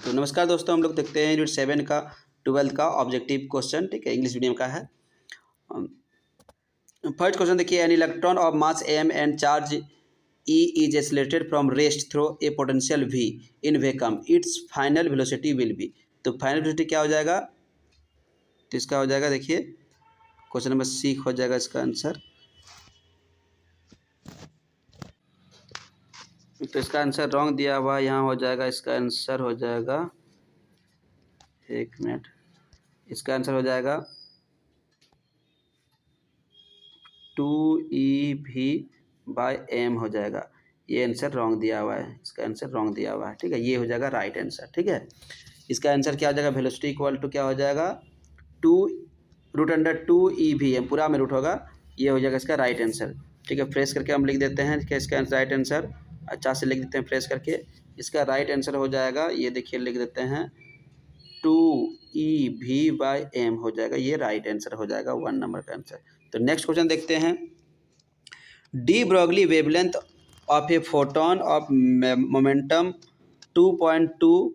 तो नमस्कार दोस्तों, हम लोग देखते हैं यूनिट 7 का 12th का ऑब्जेक्टिव क्वेश्चन। ठीक है, इंग्लिश मीडियम का है। फर्स्ट क्वेश्चन देखिए, an electron of mass m and charge E is accelerated from rest through a potential v in vacuum. Its final velocity will be। तो final velocity क्या हो जाएगा? तो इसका हो जाएगा, देखिए क्वेश्चन नंबर सी हो जाएगा इसका आंसर। तो इसका आंसर रॉन्ग दिया हुआ यहाँ हो जाएगा, इसका आंसर हो जाएगा, एक मिनट, इसका आंसर हो जाएगा 2ev/m हो जाएगा। ये आंसर रॉन्ग दिया हुआ है, इसका आंसर रॉन्ग दिया हुआ है। ठीक है, ये हो जाएगा राइट आंसर। ठीक है, इसका आंसर क्या हो जाएगा? वेलोसिटी इक्वल टू क्या हो जाएगा? 2√2ev/m, पूरा में रूट होगा, ये हो जाएगा इसका राइट आंसर। ठीक है, फ्रेश करके हम लिख देते हैं कि इसका राइट आंसर अच्छा से लिख देते हैं फ्रेश करके। इसका राइट आंसर हो जाएगा, ये देखिए लिख देते हैं 2ev/m हो जाएगा, ये राइट आंसर हो जाएगा 1 नंबर का आंसर। तो नेक्स्ट क्वेश्चन देखते हैं। De Broglie wavelength of a photon of momentum 2.2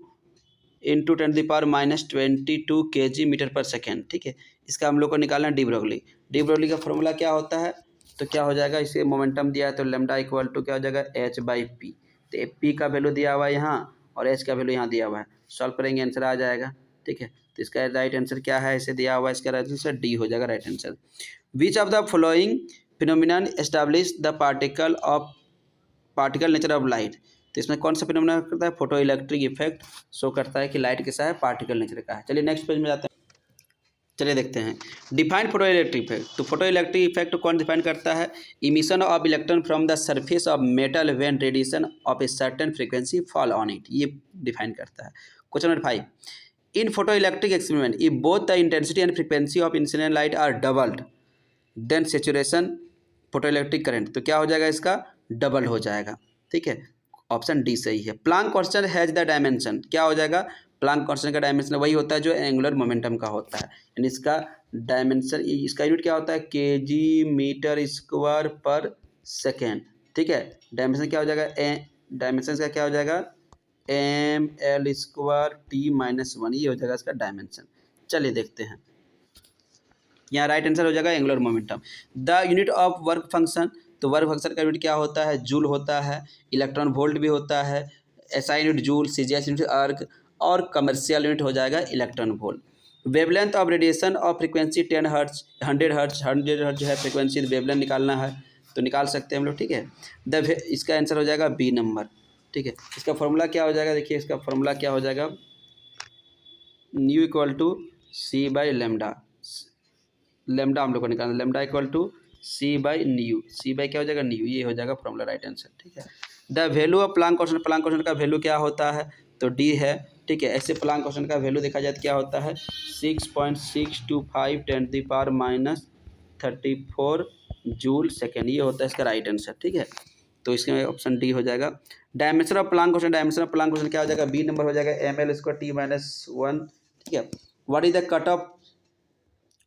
into 10⁻⁻22 kg/s। ठीक है, इसका हम लोग को निकालना है डी ब्रॉगली। डी ब्रॉगली का फॉर्मूला क्या होता है? तो क्या हो जाएगा, इसे मोमेंटम दिया है तो लैम्डा इक्वल टू क्या हो जाएगा? h/p। तो p का वैल्यू दिया हुआ है यहाँ और h का वैल्यू यहाँ दिया हुआ है, सॉल्व करेंगे आंसर आ जाएगा। ठीक है, तो इसका राइट आंसर क्या है? इसे दिया हुआ है, इसका राइट आंसर डी हो जाएगा right answer. Which of the following phenomenon establish the particle nature of light. तो इसमें कौन सा फिनोमिना करता है? फोटो इलेक्ट्रिक इफेक्ट शो करता है कि लाइट कैसा है, पार्टिकल नेचर का है। चलिए नेक्स्ट पेज में जाते हैं, चलिए देखते हैं। Define photo electric effect. तो फोटो इलेक्ट्रिक इफेक्ट कौन डिफाइन करता है? Emission of electron from the surface of metal when radiation of a certain frequency fall on it, ये डिफाइन करता है। Question number 5, in photo electric experiment if both the intensity and frequency of incident light are doubled then saturation photoelectric current. तो क्या हो जाएगा? इसका double हो जाएगा। ठीक है, ऑप्शन डी सही है। Planck constant has the dimension, क्या हो जाएगा? प्लांक कांस्टेंट का डायमेंशन वही होता है जो एंगुलर मोमेंटम का होता है, यानी इसका डायमेंशन, इसका यूनिट क्या होता है? kg/m²/s। ठीक है, डायमेंशन क्या हो जाएगा? डायमेंशन का क्या हो जाएगा? ml²t−1, ये हो जाएगा इसका डायमेंशन। चलिए देखते हैं, यहाँ राइट आंसर हो जाएगा angular momentum. The unit of work function, तो वर्क फंक्शन का यूनिट क्या होता है? जूल होता है, इलेक्ट्रॉन वोल्ट भी होता है, SI unit joule, CGS unit अर्ग, और कमर्शियल यूनिट हो जाएगा electron volt. Wavelength of radiation of frequency 10 hertz 100 hertz 100 hertz जो है फ्रीक्वेंसी, वेवलेंथ निकालना है तो निकाल सकते हैं हम लोग। ठीक है, इसका आंसर हो जाएगा बी नंबर। ठीक है, इसका फॉर्मूला क्या हो जाएगा? देखिए इसका फॉर्मूला क्या हो जाएगा? New equal to c/λ, lambda हम लोग को निकालना, लेमडा इक्वल टू c/न्यू, c/ क्या हो जाएगा? न्यू, ये हो जाएगा फॉर्मूला राइट आंसर। ठीक है, the value of Planck constant, Planck constant का वैल्यू क्या होता है? तो डी है। ठीक है, ऐसे प्लांक कांस्टेंट का वैल्यू देखा जाए तो क्या होता है? 6.625 10⁻34 जूल सेकेंड, ये होता है इसका राइट आंसर। ठीक है, तो इसका ऑप्शन डी हो जाएगा। Dimension of Planck constant, dimension of Planck constant क्या हो जाएगा? बी नंबर हो जाएगा ml²t−1। ठीक है, what is the cut off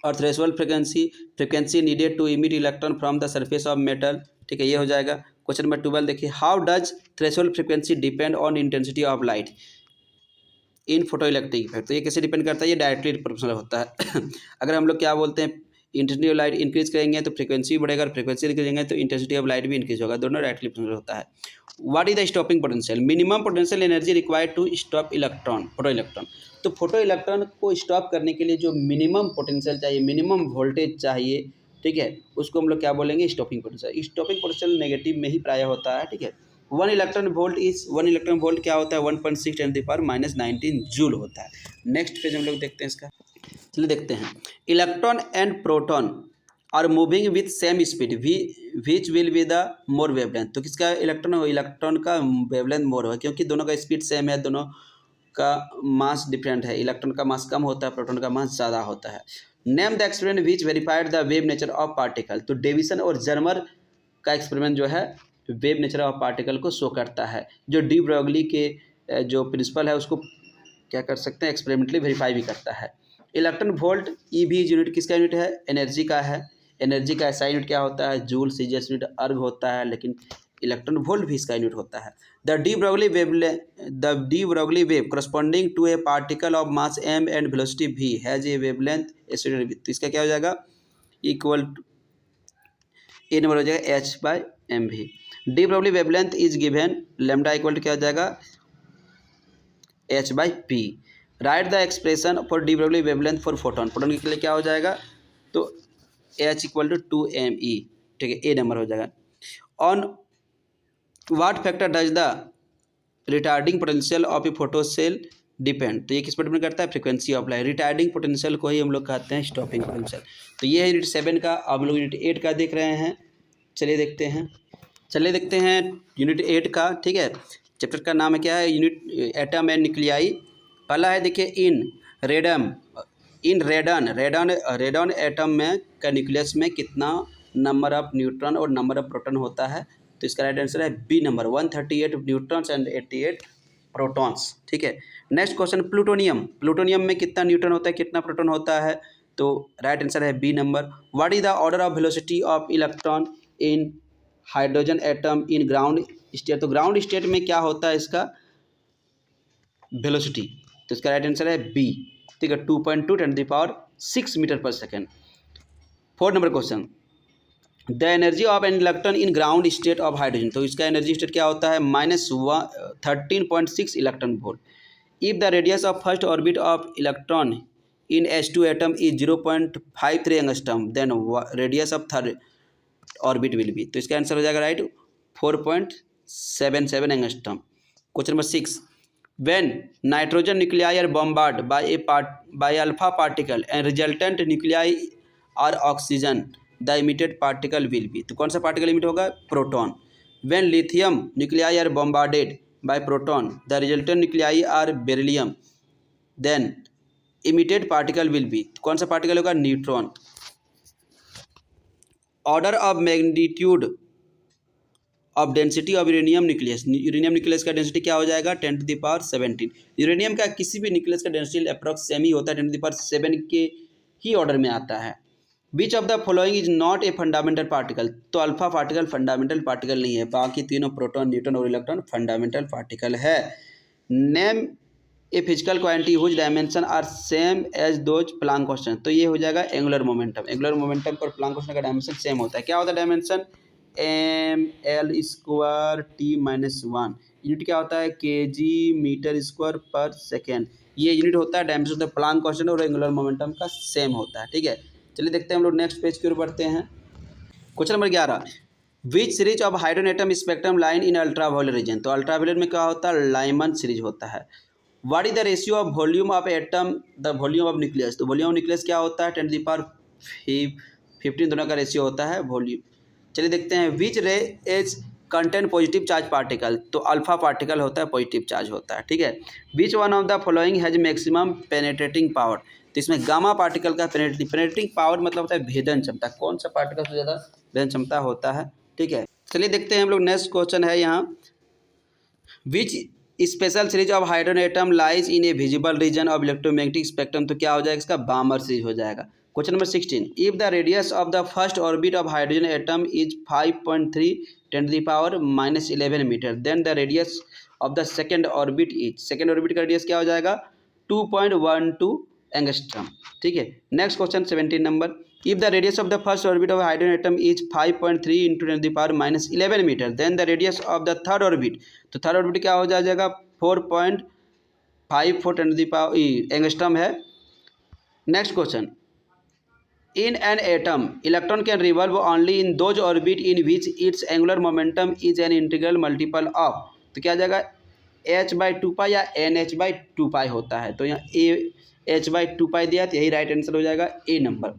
और threshold frequency needed to emit electron from the surface of metal. ठीक है, ये हो जाएगा। क्वेश्चन नंबर 12 देखिए, how does threshold frequency depend on intensity of light in photo electric effect. तो ये कैसे डिपेंड करता है? ये डायरेक्टली प्रोपोर्शनल होता है। अगर हम लोग क्या बोलते हैं, इंटेंसिटी ऑफ लाइट इंक्रीज करेंगे तो फ्रीक्वेंसी भी बढ़ेगा, और फ्रीक्वेंसी इंक्रीज करेंगे तो इंटेंसिटी ऑफ लाइट भी इंक्रीज होगा, दोनों डायरेक्टली प्रोपोर्शनल होता है। What is the stopping potential? Minimum potential energy required to stop electron, photoelectron. तो फोटो इलेक्ट्रॉन को स्टॉप करने के लिए जो मिनिमम पोटेंशियल चाहिए, मिनिमम वोल्टेज चाहिए, ठीक है, उसको हम लोग क्या बोलेंगे? Stopping potential. Stopping potential negative में ही प्राय होता है। ठीक है, 1 इलेक्ट्रॉन वोल्ट क्या होता है? 1.6 10⁻⁻19 जूल होता है। नेक्स्ट पेज हम लोग देखते हैं इसका, चलिए देखते हैं। Electron and proton are moving with same speed which will be the more wavelength. तो किसका इलेक्ट्रॉन हो? इलेक्ट्रॉन का वेवलेंथ मोर होगा, क्योंकि दोनों का स्पीड सेम है, दोनों का मास डिफरेंट है। इलेक्ट्रॉन का मास कम होता है, प्रोटॉन का मास ज़्यादा होता है। Name the experiment which verified the wave nature of particle. तो डेविसन और जर्मर का एक्सपेरिमेंट जो है वेव नेचर ऑफ पार्टिकल को शो करता है। जो डी ब्रॉगली के जो प्रिंसिपल है उसको क्या कर सकते हैं? एक्सपेरिमेंटली वेरीफाई भी करता है। इलेक्ट्रॉन वोल्ट EV यूनिट किसका यूनिट है? एनर्जी का है। एनर्जी का SI यूनिट क्या होता है? जूल, सीजीएस यूनिट अर्ग होता है, लेकिन इलेक्ट्रॉन वोल्ट भी इसका यूनिट होता है। The de Broglie wave corresponding to a particle of mass m and velocity v has a wavelength associated with, तो इसका क्या हो जाएगा इक्वल टू ए नंबर हो जाएगा h/mv। De Broglie wavelength is given lambda equal to क्या हो जाएगा h/p। Write the expression for de Broglie wavelength for photon, photon के लिए क्या हो जाएगा तो h इक्वल टू 2me, ठीक है, ए नंबर हो जाएगा। On what factor does the retarding potential of a photocell depend, तो ये किस पर डिपेंड करता है frequency of light. Retarding potential को ही हम लोग कहते हैं स्टॉपिंग पोटेंशियल। तो ये है यूनिट 7 का, अब हम लोग यूनिट 8 का देख रहे हैं। चलिए देखते हैं यूनिट 8 का, ठीक है। चैप्टर का नाम है क्या है यूनिट एटम एंड न्यूक्लियाई। पहला है देखिए इन रेडन एटम में का न्यूक्लियस में कितना नंबर ऑफ न्यूट्रॉन और नंबर ऑफ प्रोटॉन होता है, तो इसका राइट आंसर है B number 138 neutrons and 88 protons, ठीक है। नेक्स्ट क्वेश्चन प्लूटोनियम में कितना न्यूट्रॉन होता है कितना प्रोटॉन होता है, तो राइट आंसर है B number. What is the order of velocity of electron in hydrogen atom in ground state, तो ग्राउंड स्टेट में क्या होता है इसका वेलोसिटी, तो इसका राइट आंसर है बी, ठीक है, 2.2 × 10⁶ मीटर पर सेकेंड। 4 number question the energy of an electron in ground state of hydrogen, तो इसका एनर्जी स्टेट क्या होता है -13.6 electron volt. If the radius of first orbit of electron in H2 atom is 0.53 angstrom then radius of third orbit will be, तो इसका answer हो जाएगा right 4.77 angstrom. Question number 6 when nitrogen nuclei are bombarded by alpha particle and resultant nuclei are oxygen, the emitted particle will be, तो कौन सा particle emit होगा proton. when lithium nuclei are bombarded by proton the resultant nuclei are beryllium, then emitted particle will be, कौन सा particle होगा neutron. Order of magnitude of density of uranium nucleus का density क्या हो जाएगा 10⁻17। Uranium का किसी भी न्यूक्लियस का डेंसिटी अप्रॉक्स सेम ही होता है 10⁻7 के ही ऑर्डर में आता है। Which of the following is not a fundamental particle, तो अल्फा पार्टिकल फंडामेंटल पार्टिकल नहीं है, बाकी तीनों प्रोटॉन न्यूट्रॉन और इलेक्ट्रॉन फंडामेंटल पार्टिकल है। Name a physical quantity whose dimension are same as those Planck question, तो ये हो जाएगा एंगुलर मोमेंटम और प्लांक क्वेश्चन का डायमेंशन सेम होता है। क्या होता है डायमेंशन ml² t-1, यूनिट क्या होता है kg मीटर स्क्वायर पर सेकेंड, ये यूनिट होता है dimension of the Planck constant और एंगुलर मोमेंटम का सेम होता है, ठीक है। चलिए देखते हैं हम लोग नेक्स्ट पेज की ओर बढ़ते हैं। Question number 11 which series of hydrogen atom spectrum line in ultraviolet region, तो अल्ट्रावायलेट में क्या होता है लाइमन सीरीज होता है। What is the ratio of volume of atom the volume of nucleus, तो वॉल्यूम ऑफ न्यूक्लियस क्या होता है 10⁻15 दोनों का रेशियो होता है वॉल्यूम। चलिए देखते हैं which rays contain positive charge particle, तो अल्फा पार्टिकल होता है पॉजिटिव चार्ज होता है, ठीक है। Which one of the following has maximum penetrating power, तो इसमें गामा पार्टिकल का पेनेट्रेटिंग पावर मतलब होता है भेदन क्षमता, कौन सा पार्टिकल से ज़्यादा भेदन क्षमता होता है, ठीक है। चलिए देखते हैं हम लोग नेक्स्ट क्वेश्चन है यहाँ which special series of hydrogen atom lies in a visible region of electromagnetic spectrum, तो क्या हो जाएगा इसका बामर सीरीज हो जाएगा। Question number 16 if the radius of the first orbit of hydrogen atom is 5.3 × 10⁻11 metre then the radius of the second orbit का रेडियस क्या हो जाएगा 2.12 एंगस्ट्रॉम, ठीक है। Next question 17 number if the radius of the first orbit of hydrogen atom is 5.3 × 10⁻11 metre then the radius of the third orbit, तो third orbit क्या हो जाएगा 4.54 एंगस्ट्रॉम है। Next question in an atom electron can revolve only in those orbit in which its angular momentum is an integral multiple of, तो क्या आ जाएगा h/2π या nh/2π होता है, तो यहाँ h/2π दिया तो यही राइट आंसर हो जाएगा A number.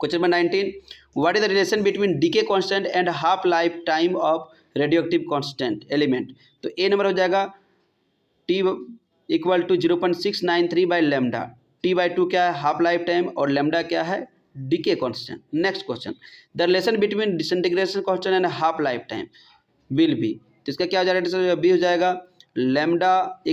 Question number 19 what is the relation between decay constant and half life time of radioactive constant element, तो ए नंबर हो जाएगा t = 0.693/λ, t/2 क्या है हाफ लाइफ टाइम और लैम्डा क्या है decay constant. Next question the relation between disintegration constant and half life time will be, तो इसका क्या हो जाएगा बी हो जाएगा लैम्डा =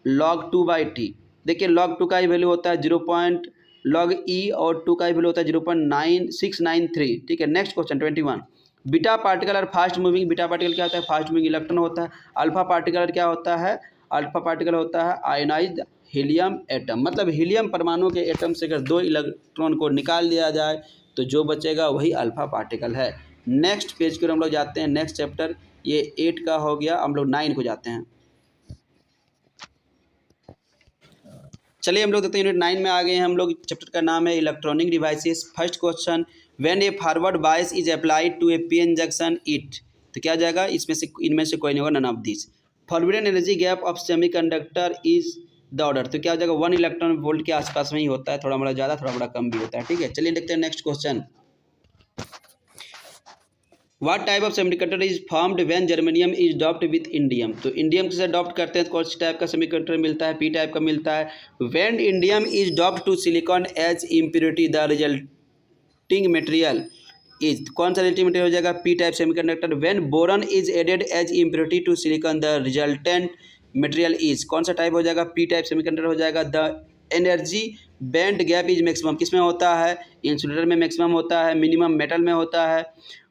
log2/t। देखिए log2 का ही वैल्यू होता है 0. log e और 2 का ही वैल्यू होता है 0.9693, ठीक है। नेक्स्ट क्वेश्चन 21 बीटा पार्टिकल और फास्ट मूविंग, बीटा पार्टिकल क्या होता है, फास्ट मूविंग इलेक्ट्रॉन होता है। अल्फा पार्टिकल क्या होता है, अल्फा पार्टिकल होता है आयोनाइज्ड हीलियम एटम, मतलब हीलियम परमाणु के एटम से अगर 2 इलेक्ट्रॉन को निकाल दिया जाए तो जो बचेगा वही अल्फा पार्टिकल है। नेक्स्ट पेज की ओर हम लोग जाते हैं, नेक्स्ट चैप्टर, ये 8 का हो गया, हम लोग 9 को जाते हैं। चलिए हम लोग देखते हैं यूनिट 9 में आ गए हैं हम लोग। चैप्टर का नाम है electronic devices. First question, when a forward bias is applied to a PN junction it, तो क्या हो जाएगा, इसमें से इनमें से कोई नहीं होगा, none of this. Forbidden energy gap of semiconductor is the order, तो क्या हो जाएगा, 1 इलेक्ट्रॉन वोल्ट के आसपास में ही होता है, थोड़ा बड़ा ज़्यादा थोड़ा बड़ा कम भी होता है, ठीक है। चलिए देखते हैं next question. What type of semiconductor is formed when germanium is doped with indium, तो इंडियम के साथ डॉप्ट करते हैं तो कौन सी टाइप का सेमीकंडक्टर मिलता है, पी टाइप का मिलता है। When indium is doped to silicon as impurity, the resulting material is, कौन सा रिजल्टिंग मटेरियल हो जाएगा, P type semiconductor. When boron is added as impurity to silicon, the resultant material is, कौन सा type हो जाएगा, पी टाइप सेमीकंडक्टर हो जाएगा। The energy band gap is maximum, किस में होता है, इंसुलेटर में मैक्सिमम होता है, मिनिमम मेटल में होता है।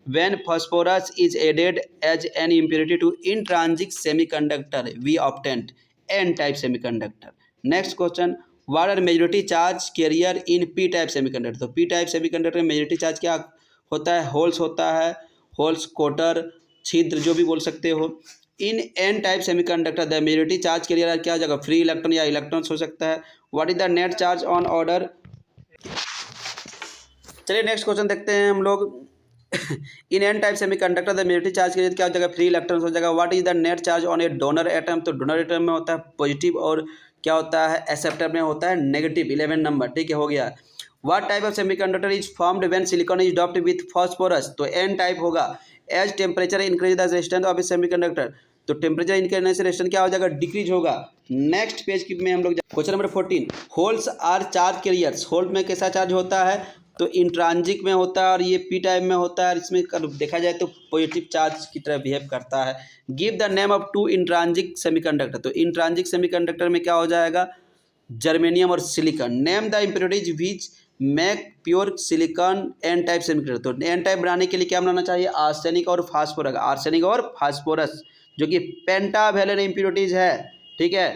When phosphorus is added as an impurity to intrinsic semiconductor, we obtained N-type semiconductor. Next question, what are majority charge carrier in P-type semiconductor, तो P-type semiconductor में मेजोरिटी चार्ज क्या होता है, होल्स होता है, होल्स, कोटर, छिद्र, जो भी बोल सकते हो। इन N-type semiconductor the majority charge carrier क्या हो जाएगा, फ्री इलेक्ट्रॉन या इलेक्ट्रॉन्स हो सकता है। What is the net charge on order, चलिए नेक्स्ट क्वेश्चन देखते हैं हम लोग। In an type semiconductor the majority charge के लिए क्या हो जाएगा, फ्री इलेक्ट्रॉन्स हो जाएगा। What is the net charge on A donor atom, तो डोनर एटम में होता है पॉजिटिव और क्या होता है, एक्सेप्टर में होता है नेगेटिव, 11 नंबर, ठीक है, हो गया। What type of semiconductor is formed when silicon is doped with phosphorus, तो एन टाइप होगा। As temperature increase the resistance of a semiconductor, तो टेम्परेचर इंक्रीज से रेजिस्टेंस क्या हो जाएगा, डिक्रीज होगा। नेक्स्ट पेज की में हम लोग question number 14, holes are charge carriers, holes में कैसा चार्ज होता है, तो इंट्रांजिक में होता है और ये पी टाइप में होता है, और इसमें देखा जाए तो पॉजिटिव चार्ज की तरह बिहेव करता है। Give the name of 2 intrinsic semiconductor, तो इंट्रांजिक सेमीकंडक्टर में क्या हो जाएगा, जर्मेनियम और silicon. Name the impurities which make pure silicon N type semiconductor, तो एन टाइप बनाने के लिए क्या बनाना चाहिए, आर्सेनिक और फास्फोरस, आर्सेनिक और फास्फोरस जो कि पेंटावेलेंट इम्प्योरिटीज है, ठीक है।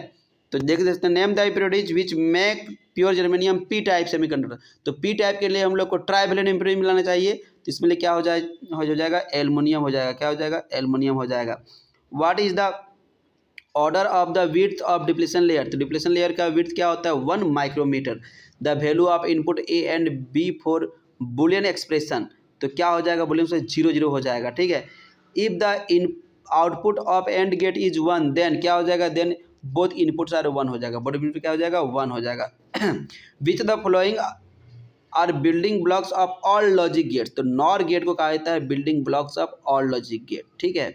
तो देख सकते हैं, name the impurities which make pure germanium P type semiconductor, तो पी टाइप के लिए हम लोग को ट्राइवेलेंट इम्प्योरिटी मिलाना चाहिए, तो इसमें लिए क्या हो जाएगा, एल्युमिनियम हो जाएगा, क्या हो जाएगा, एल्युमिनियम हो जाएगा। What is the order of the width of depletion layer, तो डिप्लीशन लेयर का विड्थ क्या होता है, 1 micrometre. The value of input A and B for boolean expression, तो क्या हो जाएगा, बुलियन से 0 0 हो जाएगा, ठीक है। If the in output of AND gate is 1, then क्या हो जाएगा, देन बोथ इनपुट्स आर 1 हो जाएगा, बोथ इनपुट क्या हो जाएगा, 1 हो जाएगा। Which the following are building blocks of all logic gates, तो नॉर गेट को कहा जाता है building blocks of all logic gate, ठीक है।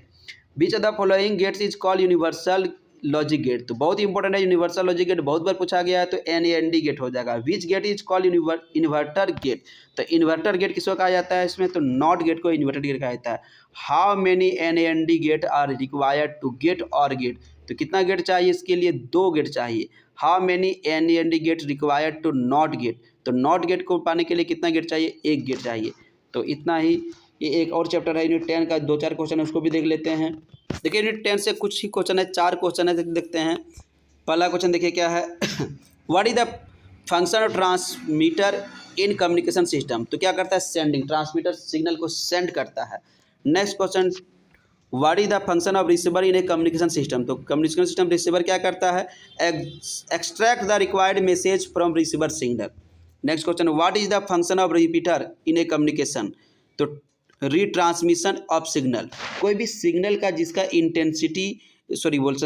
Which the following gates is called universal logic gate, तो बहुत इंपॉर्टेंट है यूनिवर्सल लॉजिक गेट, बहुत बार पूछा गया है, तो NAND गेट हो जाएगा। Which gate is called inverter gate, तो इन्वर्टर गेट किसको कहा जाता है इसमें, तो नॉट गेट को इन्वर्टर गेट कहा जाता है। How many NAND gate are required to get और गेट, तो कितना गेट चाहिए इसके लिए, 2 गेट चाहिए। How many NAND gate required to not gate, तो नॉट गेट को पाने के लिए कितना गेट चाहिए, 1 गेट चाहिए। तो इतना ही, ये एक और चैप्टर है यूनिट 10 का, 2-4 क्वेश्चन है उसको भी देख लेते हैं। देखिए यूनिट 10 से कुछ ही क्वेश्चन है, 4 क्वेश्चन है, देखते हैं। पहला क्वेश्चन देखिए क्या है, what is the function of transmitter in communication system, तो क्या करता है, सेंडिंग, ट्रांसमीटर सिग्नल को सेंड करता है। Next question, what is the function of receiver in A communication system, तो कम्युनिकेशन सिस्टम रिसीवर क्या करता है, extract the required message from receiver signal. Next question, what is the function of repeater in A communication, तो retransmission of signal, कोई भी signal का जिसका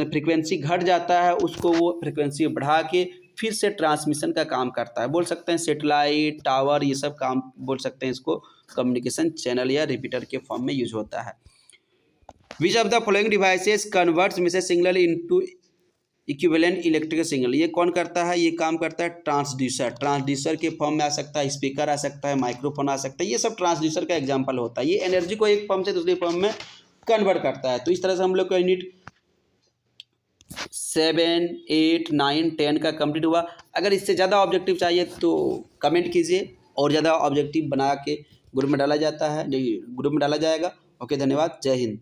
frequency घट जाता है उसको वो फ्रीक्वेंसी बढ़ा के फिर से ट्रांसमिशन का काम करता है, बोल सकते हैं सेटेलाइट, टावर, ये सब काम बोल सकते हैं, इसको कम्युनिकेशन चैनल या रिपीटर के फॉर्म में यूज होता है। Which of the following devices converts message signal into equivalent electrical signal, ये कौन करता है, ये काम करता है ट्रांसड्यूसर, ट्रांसड्यूसर के फॉर्म में आ सकता है, स्पीकर आ सकता है, माइक्रोफोन आ सकता है, ये सब ट्रांसड्यूसर का एग्जांपल होता है। ये एनर्जी को एक फॉर्म से दूसरे फॉर्म में कन्वर्ट करता है। तो इस तरह से हम लोग का यूनिट 7, 8, 9, 10 का कंप्लीट हुआ। अगर इससे ज़्यादा ऑब्जेक्टिव चाहिए तो कमेंट कीजिए, और ज़्यादा ऑब्जेक्टिव बना के ग्रुप में डाला जाएगा, ओके, धन्यवाद, जय हिंद।